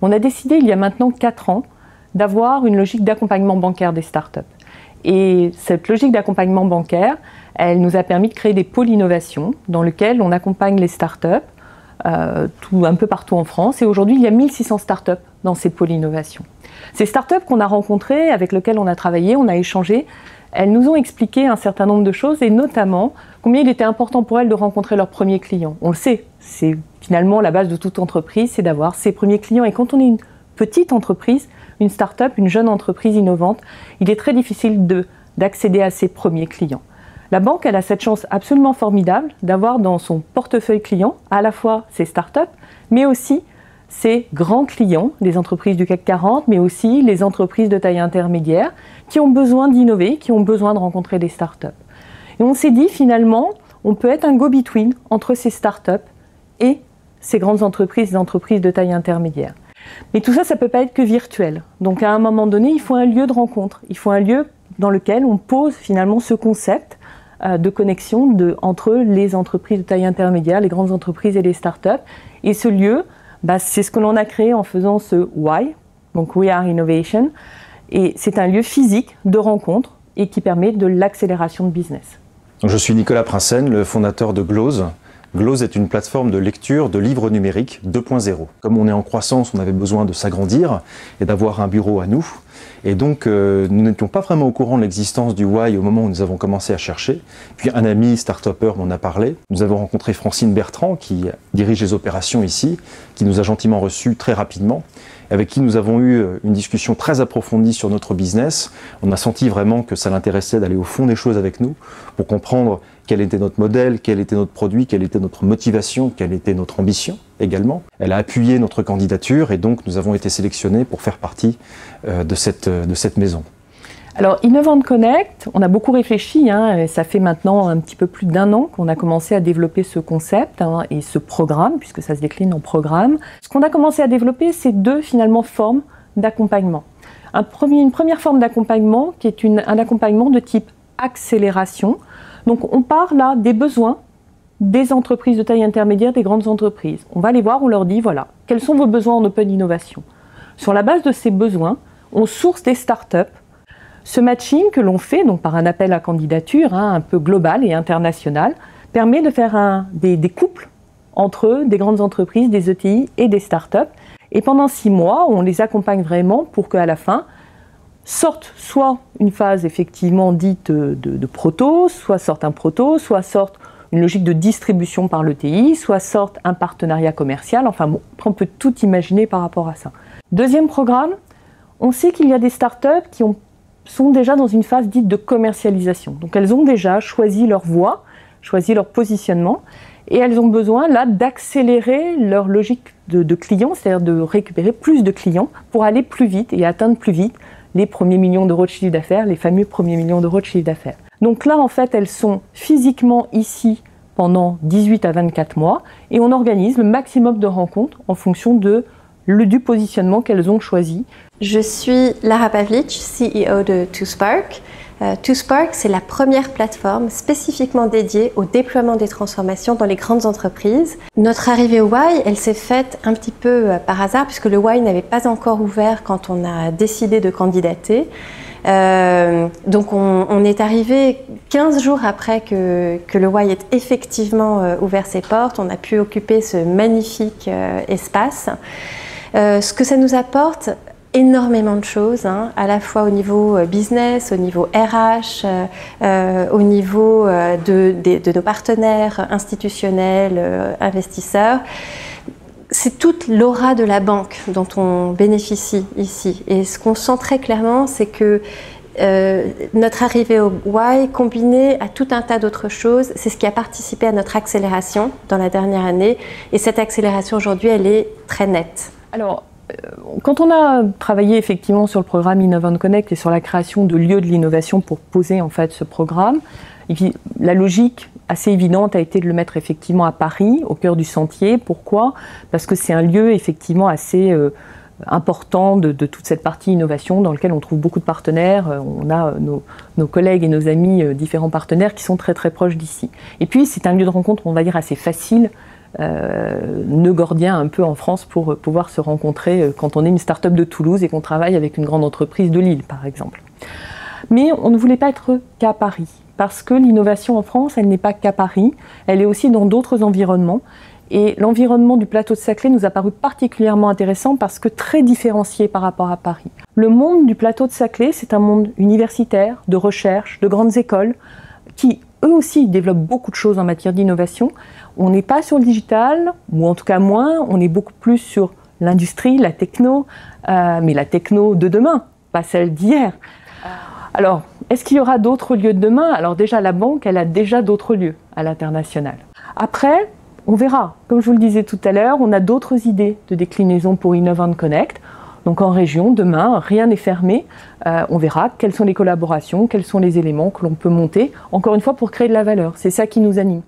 on a décidé il y a maintenant 4 ans d'avoir une logique d'accompagnement bancaire des startups. Et cette logique d'accompagnement bancaire, elle nous a permis de créer des pôles innovation dans lesquels on accompagne les startups un peu partout en France. Et aujourd'hui, il y a 1600 startups dans ces pôles innovation. Ces startups qu'on a rencontrées, avec lesquelles on a travaillé, on a échangé, elles nous ont expliqué un certain nombre de choses et notamment combien il était important pour elles de rencontrer leurs premiers clients. On le sait, c'est finalement la base de toute entreprise, c'est d'avoir ses premiers clients. Et quand on est une petite entreprise, une start-up, une jeune entreprise innovante, il est très difficile d'accéder à ses premiers clients. La banque, elle a cette chance absolument formidable d'avoir dans son portefeuille client à la fois ses start-up, mais aussi ses grands clients, les entreprises du CAC 40, mais aussi les entreprises de taille intermédiaire qui ont besoin d'innover, qui ont besoin de rencontrer des startups. Et on s'est dit finalement, on peut être un go-between entre ces startups et ces grandes entreprises, les entreprises de taille intermédiaire. Mais tout ça, ça ne peut pas être que virtuel. Donc à un moment donné, il faut un lieu de rencontre. Il faut un lieu dans lequel on pose finalement ce concept de connexion entre les entreprises de taille intermédiaire, les grandes entreprises et les startups. Et ce lieu, c'est ce que l'on a créé en faisant ce Why, donc We Are Innovation. Et c'est un lieu physique de rencontre et qui permet de l'accélération de business. Je suis Nicolas Prinsen, le fondateur de Glose. Glose est une plateforme de lecture de livres numériques 2.0. Comme on est en croissance, on avait besoin de s'agrandir et d'avoir un bureau à nous. Et donc, nous n'étions pas vraiment au courant de l'existence du Why au moment où nous avons commencé à chercher. Puis un ami start-upper m'en a parlé. Nous avons rencontré Francine Bertrand, qui dirige les opérations ici, qui nous a gentiment reçus très rapidement, avec qui nous avons eu une discussion très approfondie sur notre business. On a senti vraiment que ça l'intéressait d'aller au fond des choses avec nous pour comprendre quel était notre modèle, quel était notre produit, quelle était notre motivation, quelle était notre ambition également. Elle a appuyé notre candidature et donc nous avons été sélectionnés pour faire partie de cette maison. Alors Innovant Connect, on a beaucoup réfléchi, et ça fait maintenant un petit peu plus d'1 an qu'on a commencé à développer ce concept et ce programme, puisque ça se décline en programme. Ce qu'on a commencé à développer, c'est 2 finalement formes d'accompagnement. Une première forme d'accompagnement qui est un accompagnement de type accélération. Donc on part là des besoins des entreprises de taille intermédiaire, des grandes entreprises. On va les voir, on leur dit voilà, quels sont vos besoins en open innovation. Sur la base de ces besoins, on source des startups. Ce matching que l'on fait donc par un appel à candidature un peu global et international permet de faire des couples entre des grandes entreprises, des ETI et des startups. Et pendant 6 mois, on les accompagne vraiment pour qu'à la fin sorte soit une phase effectivement dite de proto, soit sorte un proto, soit sorte une logique de distribution par l'ETI, soit sorte un partenariat commercial. Enfin bon, on peut tout imaginer par rapport à ça. Deuxième programme, on sait qu'il y a des startups qui sont déjà dans une phase dite de commercialisation. Donc elles ont déjà choisi leur voie, choisi leur positionnement, et elles ont besoin là d'accélérer leur logique de clients, c'est-à-dire de récupérer plus de clients pour aller plus vite et atteindre plus vite les premiers millions d'euros de chiffre d'affaires, les fameux premiers millions d'euros de chiffre d'affaires. Donc là, en fait, elles sont physiquement ici pendant 18 à 24 mois et on organise le maximum de rencontres en fonction du positionnement qu'elles ont choisi. Je suis Lara Pavlic, CEO de TwoSpark. TwoSpark, c'est la première plateforme spécifiquement dédiée au déploiement des transformations dans les grandes entreprises. Notre arrivée au Why, elle s'est faite un petit peu par hasard puisque le Why n'avait pas encore ouvert quand on a décidé de candidater. Donc on est arrivé 15 jours après que le Why ait effectivement ouvert ses portes. On a pu occuper ce magnifique espace. Ce que ça nous apporte, énormément de choses, à la fois au niveau business, au niveau RH, au niveau de nos partenaires institutionnels, investisseurs. C'est toute l'aura de la banque dont on bénéficie ici. Et ce qu'on sent très clairement, c'est que notre arrivée au Why, combinée à tout un tas d'autres choses, c'est ce qui a participé à notre accélération dans la dernière année. Et cette accélération aujourd'hui, elle est très nette. Alors, quand on a travaillé effectivement sur le programme Innovant Connect et sur la création de lieux de l'innovation pour poser en fait ce programme, et puis, la logique assez évidente a été de le mettre effectivement à Paris, au cœur du sentier. Pourquoi ? Parce que c'est un lieu effectivement assez important de toute cette partie innovation dans lequel on trouve beaucoup de partenaires. On a nos collègues et nos amis, différents partenaires qui sont très très proches d'ici. Et puis c'est un lieu de rencontre, on va dire, assez facile nœud gordien un peu en France pour pouvoir se rencontrer quand on est une start-up de Toulouse et qu'on travaille avec une grande entreprise de Lille, par exemple. Mais on ne voulait pas être qu'à Paris, parce que l'innovation en France, elle n'est pas qu'à Paris, elle est aussi dans d'autres environnements. Et l'environnement du plateau de Saclay nous a paru particulièrement intéressant parce que très différencié par rapport à Paris. Le monde du plateau de Saclay, c'est un monde universitaire, de recherche, de grandes écoles, qui eux aussi développent beaucoup de choses en matière d'innovation. On n'est pas sur le digital, ou en tout cas moins, on est beaucoup plus sur l'industrie, la techno, mais la techno de demain, pas celle d'hier. Alors, est-ce qu'il y aura d'autres lieux de demain? Alors déjà, la banque, elle a déjà d'autres lieux à l'international. Après, on verra. Comme je vous le disais tout à l'heure, on a d'autres idées de déclinaison pour Innovant Connect. Donc en région, demain, rien n'est fermé. On verra quelles sont les collaborations, quels sont les éléments que l'on peut monter, encore une fois, pour créer de la valeur. C'est ça qui nous anime.